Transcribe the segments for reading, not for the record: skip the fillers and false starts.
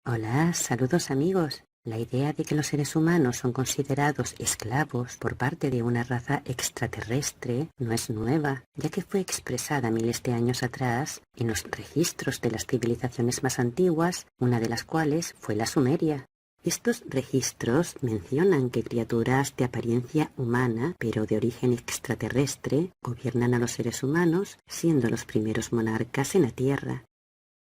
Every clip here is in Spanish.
Hola, saludos amigos. La idea de que los seres humanos son considerados esclavos por parte de una raza extraterrestre no es nueva, ya que fue expresada miles de años atrás en los registros de las civilizaciones más antiguas, una de las cuales fue la Sumeria. Estos registros mencionan que criaturas de apariencia humana, pero de origen extraterrestre, gobiernan a los seres humanos, siendo los primeros monarcas en la Tierra.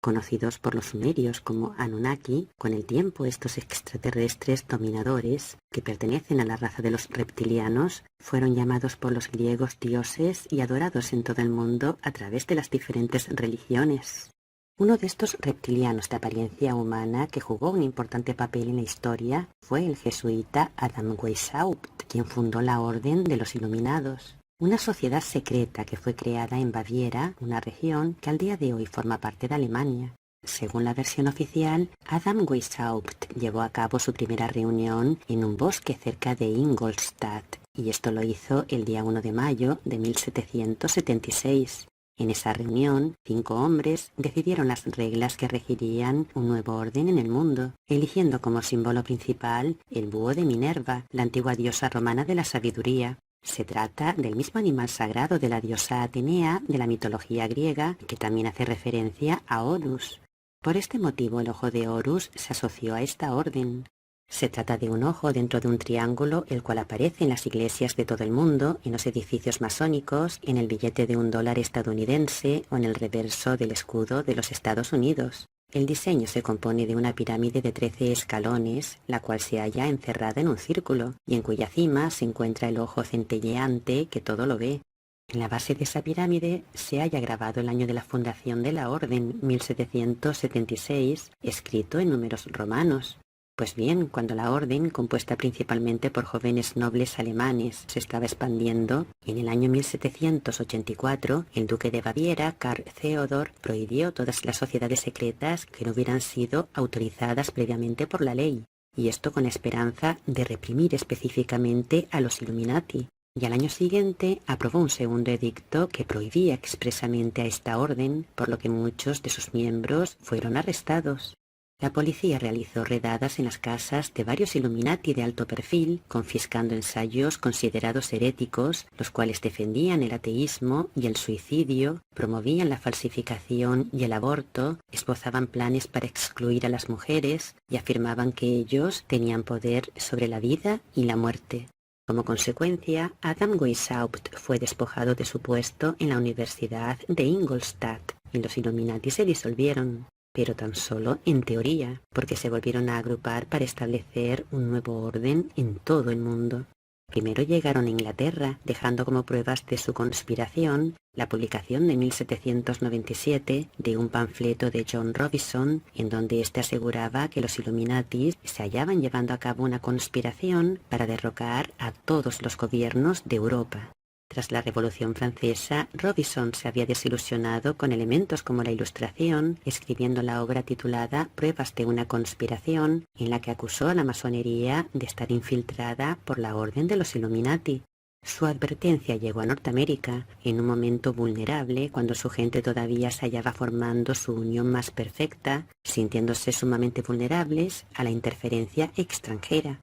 Conocidos por los sumerios como Anunnaki, con el tiempo estos extraterrestres dominadores, que pertenecen a la raza de los reptilianos, fueron llamados por los griegos dioses y adorados en todo el mundo a través de las diferentes religiones. Uno de estos reptilianos de apariencia humana que jugó un importante papel en la historia fue el jesuita Adam Weishaupt, quien fundó la Orden de los Iluminados, una sociedad secreta que fue creada en Baviera, una región que al día de hoy forma parte de Alemania. Según la versión oficial, Adam Weishaupt llevó a cabo su primera reunión en un bosque cerca de Ingolstadt, y esto lo hizo el día 1 de mayo de 1776. En esa reunión, 5 hombres decidieron las reglas que regirían un nuevo orden en el mundo, eligiendo como símbolo principal el búho de Minerva, la antigua diosa romana de la sabiduría. Se trata del mismo animal sagrado de la diosa Atenea de la mitología griega, que también hace referencia a Horus. Por este motivo el ojo de Horus se asoció a esta orden. Se trata de un ojo dentro de un triángulo, el cual aparece en las iglesias de todo el mundo, en los edificios masónicos, en el billete de $1 estadounidense o en el reverso del escudo de los Estados Unidos. El diseño se compone de una pirámide de 13 escalones, la cual se halla encerrada en un círculo, y en cuya cima se encuentra el ojo centelleante que todo lo ve. En la base de esa pirámide se halla grabado el año de la fundación de la Orden, 1776, escrito en números romanos. Pues bien, cuando la orden, compuesta principalmente por jóvenes nobles alemanes, se estaba expandiendo, en el año 1784, el duque de Baviera, Karl Theodor, prohibió todas las sociedades secretas que no hubieran sido autorizadas previamente por la ley, y esto con la esperanza de reprimir específicamente a los Illuminati. Y al año siguiente aprobó un segundo edicto que prohibía expresamente a esta orden, por lo que muchos de sus miembros fueron arrestados. La policía realizó redadas en las casas de varios Illuminati de alto perfil, confiscando ensayos considerados heréticos, los cuales defendían el ateísmo y el suicidio, promovían la falsificación y el aborto, esbozaban planes para excluir a las mujeres y afirmaban que ellos tenían poder sobre la vida y la muerte. Como consecuencia, Adam Weishaupt fue despojado de su puesto en la Universidad de Ingolstadt y los Illuminati se disolvieron, pero tan solo en teoría, porque se volvieron a agrupar para establecer un nuevo orden en todo el mundo. Primero llegaron a Inglaterra, dejando como pruebas de su conspiración la publicación de 1797 de un panfleto de John Robinson, en donde éste aseguraba que los Illuminati se hallaban llevando a cabo una conspiración para derrocar a todos los gobiernos de Europa. Tras la Revolución Francesa, Robinson se había desilusionado con elementos como la Ilustración, escribiendo la obra titulada Pruebas de una conspiración, en la que acusó a la masonería de estar infiltrada por la Orden de los Illuminati. Su advertencia llegó a Norteamérica en un momento vulnerable, cuando su gente todavía se hallaba formando su unión más perfecta, sintiéndose sumamente vulnerables a la interferencia extranjera.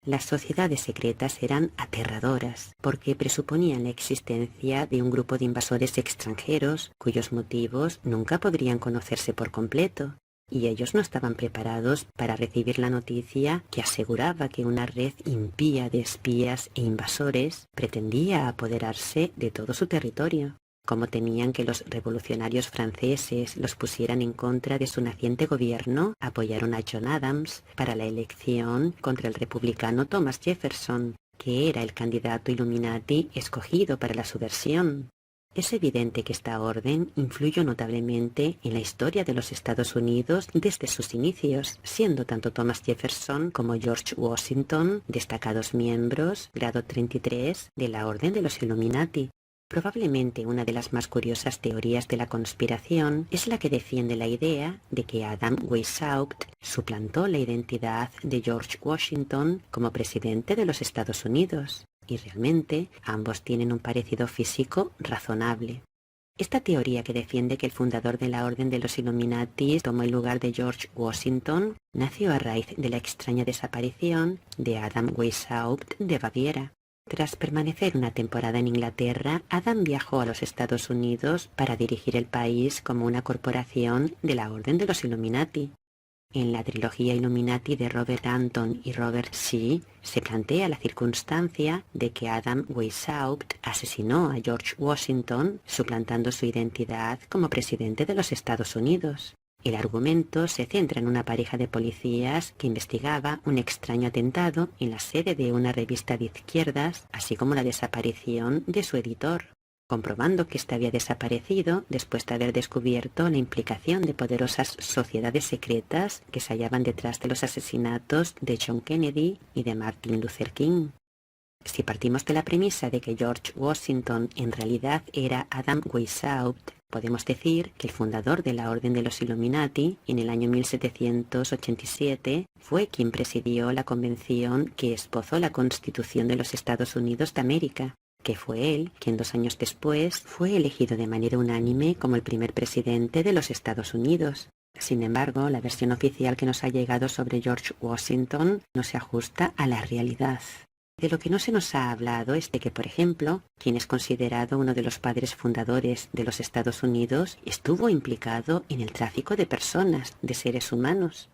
Las sociedades secretas eran aterradoras porque presuponían la existencia de un grupo de invasores extranjeros cuyos motivos nunca podrían conocerse por completo, y ellos no estaban preparados para recibir la noticia que aseguraba que una red impía de espías e invasores pretendía apoderarse de todo su territorio. Como temían que los revolucionarios franceses los pusieran en contra de su naciente gobierno, apoyaron a John Adams para la elección contra el republicano Thomas Jefferson, que era el candidato Illuminati escogido para la subversión. Es evidente que esta orden influyó notablemente en la historia de los Estados Unidos desde sus inicios, siendo tanto Thomas Jefferson como George Washington destacados miembros, grado 33, de la Orden de los Illuminati. Probablemente una de las más curiosas teorías de la conspiración es la que defiende la idea de que Adam Weishaupt suplantó la identidad de George Washington como presidente de los Estados Unidos, y realmente ambos tienen un parecido físico razonable. Esta teoría que defiende que el fundador de la Orden de los Illuminati tomó el lugar de George Washington nació a raíz de la extraña desaparición de Adam Weishaupt de Baviera. Tras permanecer una temporada en Inglaterra, Adam viajó a los Estados Unidos para dirigir el país como una corporación de la Orden de los Illuminati. En la trilogía Illuminati de Robert Anton y Robert Shea se plantea la circunstancia de que Adam Weishaupt asesinó a George Washington suplantando su identidad como presidente de los Estados Unidos. El argumento se centra en una pareja de policías que investigaba un extraño atentado en la sede de una revista de izquierdas, así como la desaparición de su editor, comprobando que éste había desaparecido después de haber descubierto la implicación de poderosas sociedades secretas que se hallaban detrás de los asesinatos de John Kennedy y de Martin Luther King. Si partimos de la premisa de que George Washington en realidad era Adam Weishaupt, podemos decir que el fundador de la Orden de los Illuminati, en el año 1787, fue quien presidió la convención que esbozó la Constitución de los Estados Unidos de América, que fue él quien 2 años después fue elegido de manera unánime como el primer presidente de los Estados Unidos. Sin embargo, la versión oficial que nos ha llegado sobre George Washington no se ajusta a la realidad. De lo que no se nos ha hablado es de que, por ejemplo, quien es considerado uno de los padres fundadores de los Estados Unidos estuvo implicado en el tráfico de personas, de seres humanos.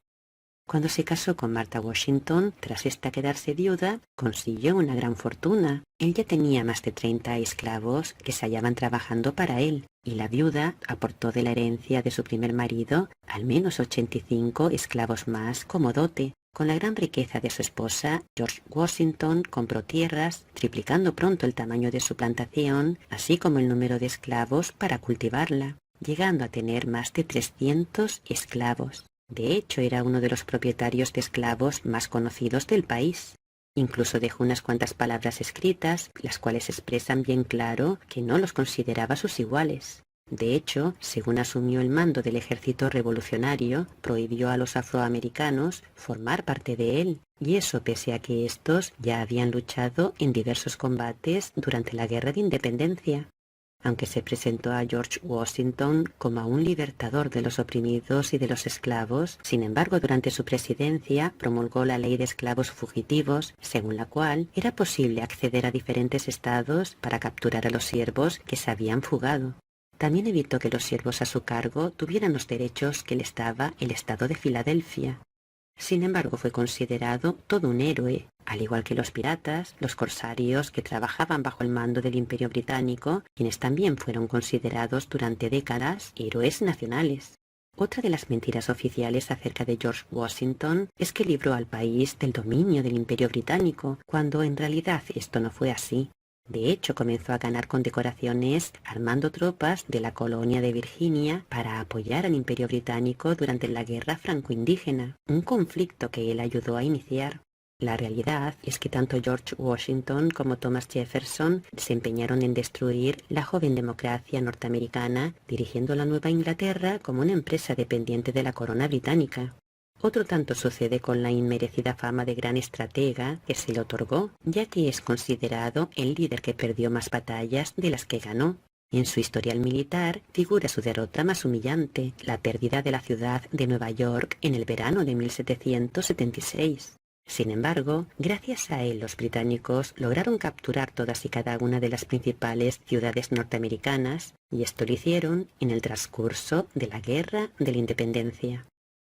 Cuando se casó con Martha Washington, tras esta quedarse viuda, consiguió una gran fortuna. Él ya tenía más de 30 esclavos que se hallaban trabajando para él, y la viuda aportó de la herencia de su primer marido al menos 85 esclavos más como dote. Con la gran riqueza de su esposa, George Washington compró tierras, triplicando pronto el tamaño de su plantación, así como el número de esclavos para cultivarla, llegando a tener más de 300 esclavos. De hecho, era uno de los propietarios de esclavos más conocidos del país. Incluso dejó unas cuantas palabras escritas, las cuales expresan bien claro que no los consideraba sus iguales. De hecho, según asumió el mando del ejército revolucionario, prohibió a los afroamericanos formar parte de él, y eso pese a que estos ya habían luchado en diversos combates durante la Guerra de Independencia. Aunque se presentó a George Washington como a un libertador de los oprimidos y de los esclavos, sin embargo, durante su presidencia promulgó la ley de esclavos fugitivos, según la cual era posible acceder a diferentes estados para capturar a los siervos que se habían fugado. También evitó que los siervos a su cargo tuvieran los derechos que les daba el estado de Filadelfia. Sin embargo, fue considerado todo un héroe, al igual que los piratas, los corsarios que trabajaban bajo el mando del Imperio Británico, quienes también fueron considerados durante décadas héroes nacionales. Otra de las mentiras oficiales acerca de George Washington es que libró al país del dominio del Imperio Británico, cuando en realidad esto no fue así. De hecho, comenzó a ganar condecoraciones armando tropas de la colonia de Virginia para apoyar al Imperio Británico durante la Guerra Franco-Indígena, un conflicto que él ayudó a iniciar. La realidad es que tanto George Washington como Thomas Jefferson se empeñaron en destruir la joven democracia norteamericana, dirigiendo la Nueva Inglaterra como una empresa dependiente de la corona británica. Otro tanto sucede con la inmerecida fama de gran estratega que se le otorgó, ya que es considerado el líder que perdió más batallas de las que ganó. En su historial militar figura su derrota más humillante, la pérdida de la ciudad de Nueva York en el verano de 1776. Sin embargo, gracias a él los británicos lograron capturar todas y cada una de las principales ciudades norteamericanas, y esto lo hicieron en el transcurso de la Guerra de la Independencia.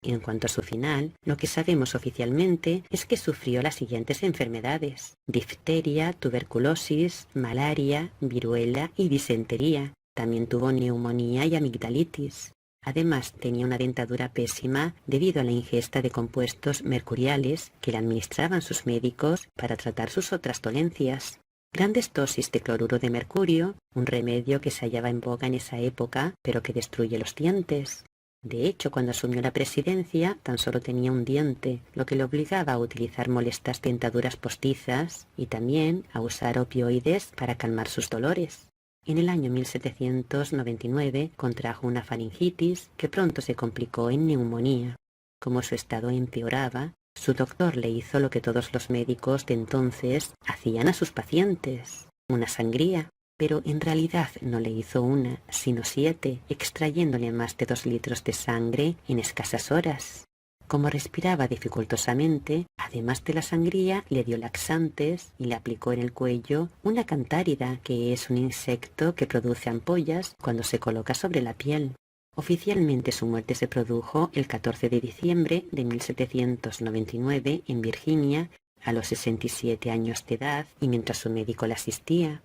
En cuanto a su final, lo que sabemos oficialmente es que sufrió las siguientes enfermedades: difteria, tuberculosis, malaria, viruela y disentería. También tuvo neumonía y amigdalitis. Además, tenía una dentadura pésima debido a la ingesta de compuestos mercuriales que le administraban sus médicos para tratar sus otras dolencias. Grandes dosis de cloruro de mercurio, un remedio que se hallaba en boga en esa época, pero que destruye los dientes. De hecho, cuando asumió la presidencia, tan solo tenía un diente, lo que le obligaba a utilizar molestas dentaduras postizas y también a usar opioides para calmar sus dolores. En el año 1799 contrajo una faringitis que pronto se complicó en neumonía. Como su estado empeoraba, su doctor le hizo lo que todos los médicos de entonces hacían a sus pacientes: una sangría. pero en realidad no le hizo una, sino 7, extrayéndole más de 2 litros de sangre en escasas horas. Como respiraba dificultosamente, además de la sangría, le dio laxantes y le aplicó en el cuello una cantárida, que es un insecto que produce ampollas cuando se coloca sobre la piel. Oficialmente su muerte se produjo el 14 de diciembre de 1799 en Virginia, a los 67 años de edad y mientras su médico la asistía.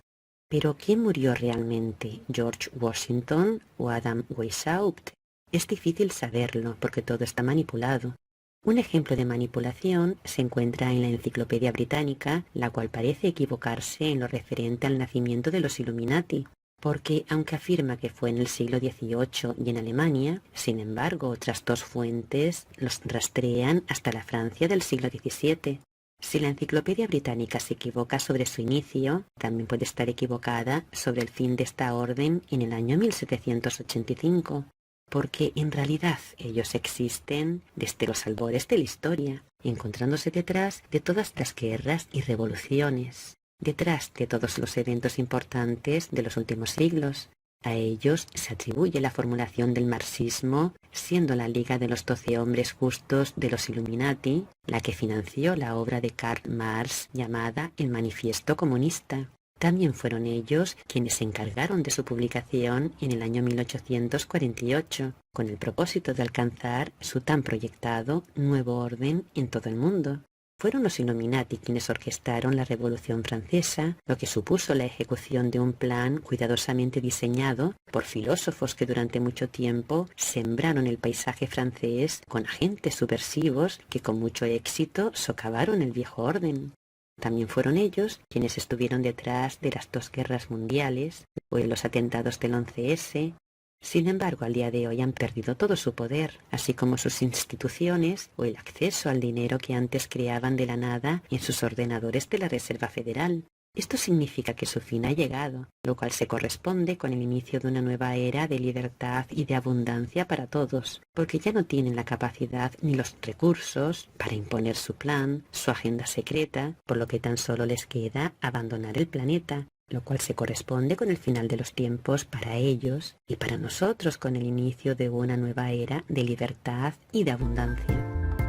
¿Pero quién murió realmente? ¿George Washington o Adam Weishaupt? Es difícil saberlo porque todo está manipulado. Un ejemplo de manipulación se encuentra en la Enciclopedia Británica, la cual parece equivocarse en lo referente al nacimiento de los Illuminati, porque aunque afirma que fue en el siglo XVIII y en Alemania, sin embargo otras 2 fuentes los rastrean hasta la Francia del siglo XVII. Si la Enciclopedia Británica se equivoca sobre su inicio, también puede estar equivocada sobre el fin de esta orden en el año 1785. Porque en realidad ellos existen desde los albores de la historia, encontrándose detrás de todas las guerras y revoluciones, detrás de todos los eventos importantes de los últimos siglos. A ellos se atribuye la formulación del marxismo, siendo la Liga de los 12 Hombres Justos de los Illuminati la que financió la obra de Karl Marx llamada El Manifiesto Comunista. También fueron ellos quienes se encargaron de su publicación en el año 1848, con el propósito de alcanzar su tan proyectado nuevo orden en todo el mundo. Fueron los Illuminati quienes orquestaron la Revolución Francesa, lo que supuso la ejecución de un plan cuidadosamente diseñado por filósofos que durante mucho tiempo sembraron el paisaje francés con agentes subversivos que con mucho éxito socavaron el viejo orden. También fueron ellos quienes estuvieron detrás de las 2 guerras mundiales o de los atentados del 11S. Sin embargo, al día de hoy han perdido todo su poder, así como sus instituciones o el acceso al dinero que antes creaban de la nada en sus ordenadores de la Reserva Federal. Esto significa que su fin ha llegado, lo cual se corresponde con el inicio de una nueva era de libertad y de abundancia para todos, porque ya no tienen la capacidad ni los recursos para imponer su plan, su agenda secreta, por lo que tan solo les queda abandonar el planeta, lo cual se corresponde con el final de los tiempos para ellos y para nosotros con el inicio de una nueva era de libertad y de abundancia.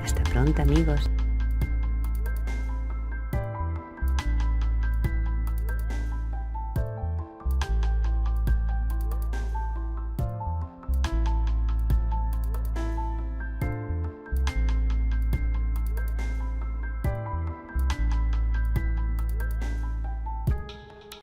Hasta pronto, amigos.